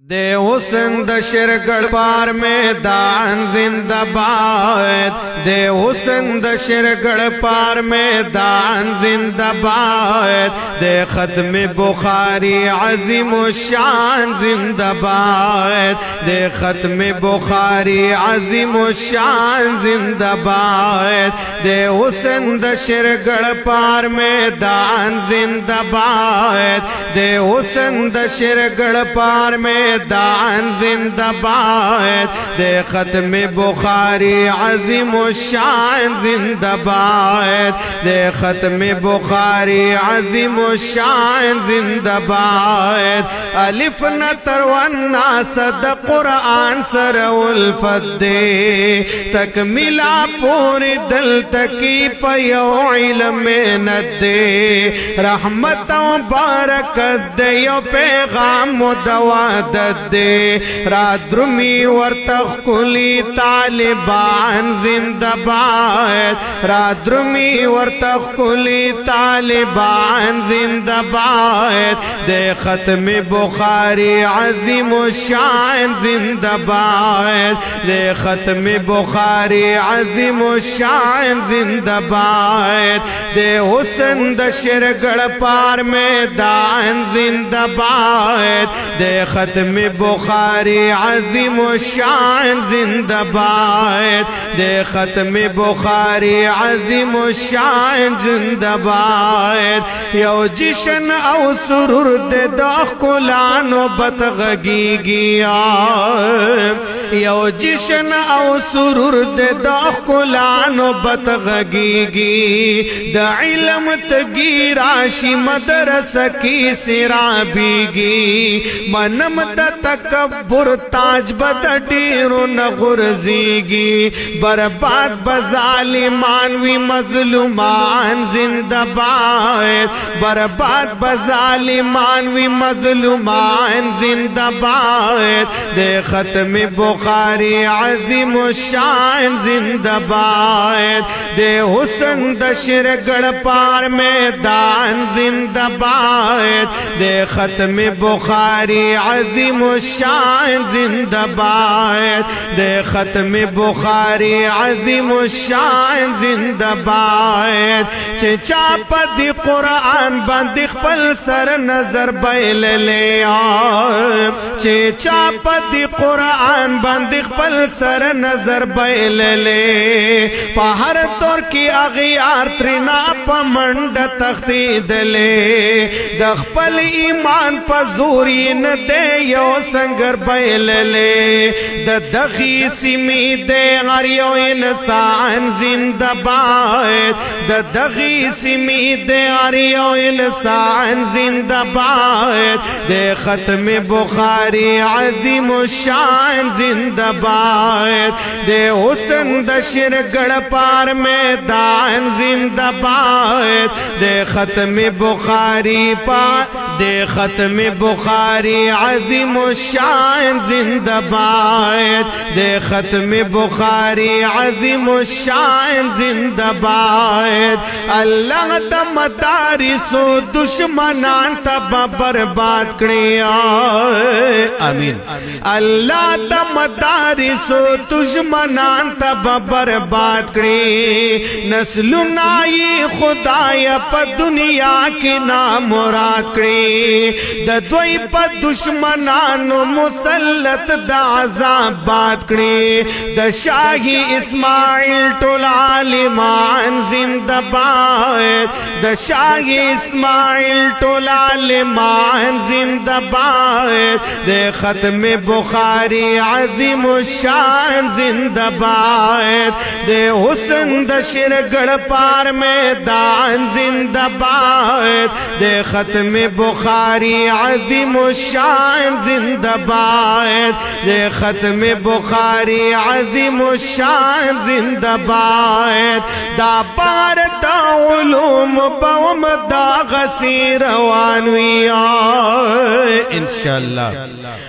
दे हुस्न द शिरगढ़ पार मैदान जिंदाबाद, दे हुस्न द शिरगढ़ पार मैदान जिंदाबाद, दे खत्म बुखारी अजीम शान जिंदाबाद, दे खत्म बुखारी अजीम शान जिंदाबाद, दे हुस्न द शिरगढ़ पार मैदान जिंदाबाद, दे हुस्न द शिरगढ़ पार मैदान जिंदाबाद, दे खत्म बुखारी अजीम शान जिंदाबाद, दे खत्म बुखारी अजीम शान जिंदाबाद। अलिफ न तरवन्ना सद कुरान सर उल्फत दे, तकमिला पूरी दिल तकी पयो इल्म न दे, रहमतों बरकत दे यो पैगाम दवा दे, राद्रुमी वर्तख कुली तालिबान जिंदाबाद, राद्रुमी वर्तख कुली तालिबान जिंदाबाद, दे खत्म बुखारी अजीम शान जिंदाबाद, दे खत्म बुखारी अजीम शान जिंदाबाद, दे हुस्न द शिरगढ़ पार मैदान जिंदाबाद, दे खत्म बुखारी अजीम शान जिंदाबाद, दे खत्म बुखारी अजीम शान जिंदाबाद। यो जिशन औ सुरूर दे दखुलान बतगगी गिया, यो जिशन औ सुरूर दे दखुलान बतगगी गी, द इल्म तगी राशि मदरस की सिराबीगी, मनम द तकब्बुर ताज बदडीरो न गुरजीगी, बर्बाद बजाली मानवी मजलूमान जिंदाबाद, बर्बाद बजाली मानवी मजलूमान जिंदाबाद, दे खत्म बुखारी अजीम शान जिंदाबाद, दे हुस्न द शिरगढ़ पार मैदान जिंदाबाद, दे खत्म बुखारी अजीम शान जिंदाबाद, दे खत्म बुखारी अजीम शान जिंदाबाद। चेचा पदी कुरान बंदी पल सर नजर बैल ले आ, चेचा पदी कुरान बंदी पल सर नजर बैल ले, पहाड़ तोर की अगियार त्रिना पमंड तख्ती दले, दखपल ईमान पजूरी न दे यो संगर बैल ले, दगी सिमी दे अरियो इंसान जिंदाबाद, दगी सिमी दे अरियो इंसान जिंदाबाद, दे खत्म बुखारी अजीम शान जिंदाबाद, दे हुस्न द शिरगढ़ पार मैदान जिंदाबाद, दे खत्म बुखारी दे खत्म बुखारी अजीम शान जिंदाबाद, दे खत्म बुखारी अजीम शान जिंदाबाद। अल्लाह द मदारिसो दुश्मनान तब बर्बाद करिया, आमीन। अल्लाह द मदारिसो दुश्मनान तब बर्बाद करी, नस्ल नाई खुदाया प दुनिया की नाम मुराद करी, द दोई प दुश्मनान मुसल्लत द अज़ाब बात करी, द शाही इस्माइल टोलालिमान जिंदाबाद, द शाही इस्माइल टोलालिमान जिंदाबाद, दे खत्म बुखारी अजीम शान जिंदाबाद, दे हुस्न द शिरगढ़ पार मैदान जिंदाबाद, दे खत्म बुखारी अजीम शान जिंदाबाद, दे खत्म बुखारी अजीम शान जिंदाबाद। दा पार दा उलूम बवम दा गसीर वानविया इंशाअल्लाह।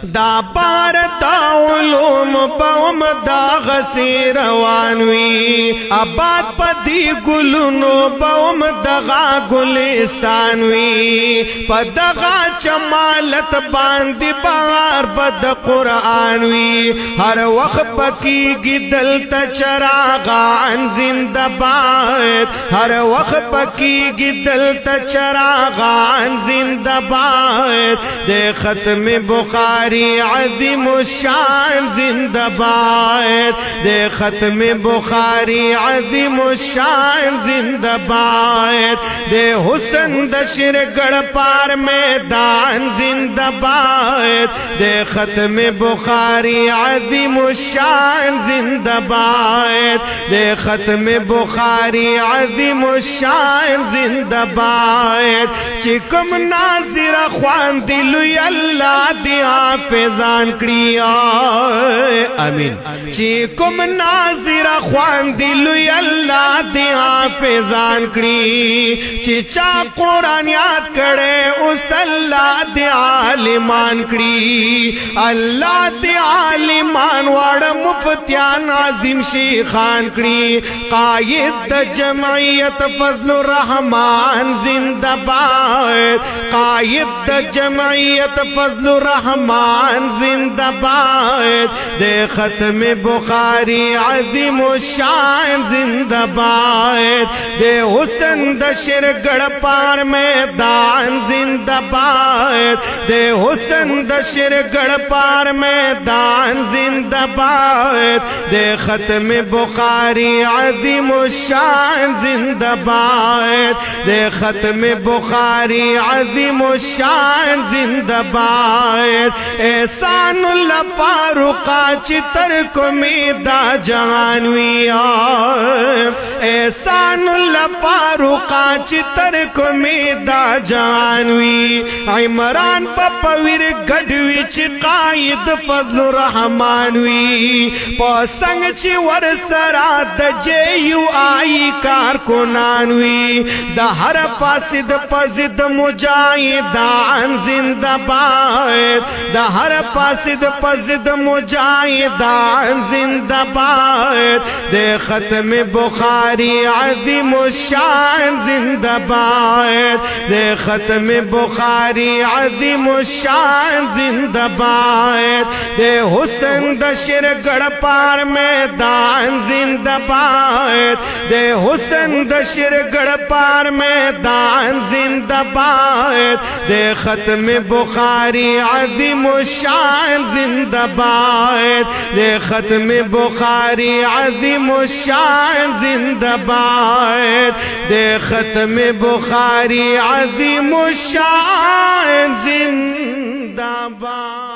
دا بار دا علوم پوم دا غسی روانوی آباد پا دی گلونو پوم دغا گلستانوی پا دغا چمالت باندی بار بد قرآنوی ہر وقت پکی گی دلتا چراغان زندہ باد ہر وقت پکی گی دلتا چراغان زندہ باد دے ختم بخاری عظیم الشان زندہ باد دے ختم بخاری عظیم الشان زندہ باد دے حسن دشر گڑ پار میدان زندہ باد دے ختم بخاری عظیم الشان زندہ باد دے ختم بخاری عظیم الشان زندہ باد چکم ناظر خوان دلو اللہ دی حافظان کری آمین چکم ناظر خوان دلو اللہ دی حافظان کری چچا قرآن یاد کرے اس اللہ دی عالمان کری اللہ دی عالمان وار مفتیان عظیم شیخان کری قائد دا جمعیت فضل الرحمن زندہ باد قائد دا جمعیت فضل الرحمن زندہ باد دے ختم بخاری عظیم الشان زندہ باد دے حسن دشر گڑ پار میدان زندہ باد دے حسن دشر گڑ پار میدان زندہ باد دے ختم بخاری عظیم الشان زندہ باد دے ختم بخاری عظیم الشان زندہ باد احسان اللہ فاروقہ چتر کو میدا جانوی احسان اللہ فاروقہ چتر کو میدا جانوی عمران پپویر گڑوی چی قائد فضل الرحمانوی پسنگ چی ورسرا دا جیو آئی کارکنانوی دا ہر فاسد پزد مجاہدان زندہ باد دا ہر فاسد پزد مجاہدان زندہ باد دے ختم بخاری عظیم الشان زندہ باد دے ختم بخاری عظیم الشان زندہ باد دے حسن دشر گڑ پار میدان زندہ باد دے حسن دشر گڑ پار میدان زندہ باد دے ختم بخاری عظیم الشان زندہ باد دے ختم بخاری عظیم الشان زندہ باد دے ختم بخاری عظیم الشان زندہ باد